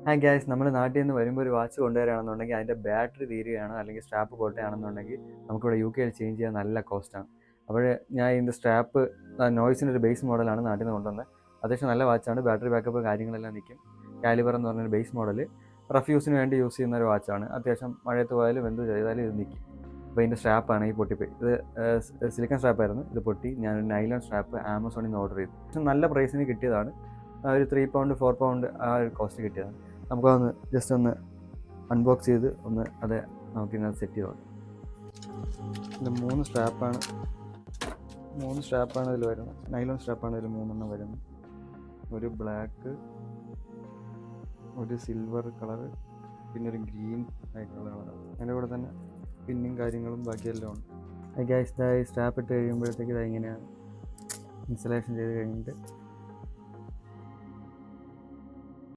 Hi gas, നമ്മൾ നാട്ടിൽ നിന്ന് വരുമ്പോൾ ഒരു വാച്ച് കൊണ്ടുവരികയാണെന്നുണ്ടെങ്കിൽ അതിൻ്റെ ബാറ്ററി തീരുകയാണ് അല്ലെങ്കിൽ സ്ട്രാപ്പ് പൊട്ടുകയാണെന്നുണ്ടെങ്കിൽ നമുക്കിവിടെ യു കെയിൽ ചേഞ്ച് ചെയ്യാൻ നല്ല കോസ്റ്റാണ്. അപ്പോൾ ഞാൻ ഇതിൻ്റെ സ്ട്രാപ്പ് നോയ്സിൻ്റെ ഒരു ബേസ് മോഡലാണ് നാട്ടിൽ നിന്ന് കൊണ്ടുവന്നത്. അത്യാവശ്യം നല്ല വാച്ചാണ്, ബാറ്ററി ബാക്കപ്പ് കാര്യങ്ങളെല്ലാം നിൽക്കും. കാലിബർ എന്ന് പറഞ്ഞൊരു ബേസ് മോഡൽ റഫ് യൂസിന് വേണ്ടി യൂസ് ചെയ്യുന്ന ഒരു വാച്ചാണ്. അത്യാവശ്യം മഴയത്ത് പോയാലും എന്ത് ചെയ്താലും ഇത് നിൽക്കും. അപ്പോൾ ഇതിൻ്റെ സ്ട്രാപ്പാണ് ഈ പൊട്ടിപ്പോയി. ഇത് സിലിക്കൺ സ്ട്രാപ്പായിരുന്നു, ഇത് പൊട്ടി. ഞാനൊരു നൈലോൺ സ്ട്രാപ്പ് ആമസോണിൽ നിന്ന് ഓർഡർ ചെയ്തു. പക്ഷേ നല്ല പ്രൈസിന് കിട്ടിയതാണ്. ഒരു 3 പൗണ്ട് 4 പൗണ്ട് ആ ഒരു കോസ്റ്റ് കിട്ടിയതാണ്. നമുക്കതൊന്ന് ജസ്റ്റ് ഒന്ന് അൺബോക്സ് ചെയ്ത് ഒന്ന് അത് നമുക്കിന്നത് സെറ്റ് ചെയ്ത് നോക്കാം. ഇത് 3 സ്ട്രാപ്പാണ് ഇതിൽ വരുന്നത്. നൈലോൺ സ്ട്രാപ്പാണ് ഇതിൽ 3 വരുന്നത്. ഒരു ബ്ലാക്ക്, ഒരു സിൽവർ കളറ്, പിന്നെ ഒരു ഗ്രീൻ ആയിട്ടുള്ള കളറാണ്. അതിൻ്റെ കൂടെ തന്നെ പിന്നും കാര്യങ്ങളും ബാക്കിയെല്ലാം ഉണ്ട്. ഗൈസ്, സ്ട്രാപ്പ് ഇട്ട് കഴിയുമ്പോഴത്തേക്ക് ഇത് ഇങ്ങനെയാണ് ഇൻസ്റ്റലേഷൻ ചെയ്ത് കഴിഞ്ഞിട്ട്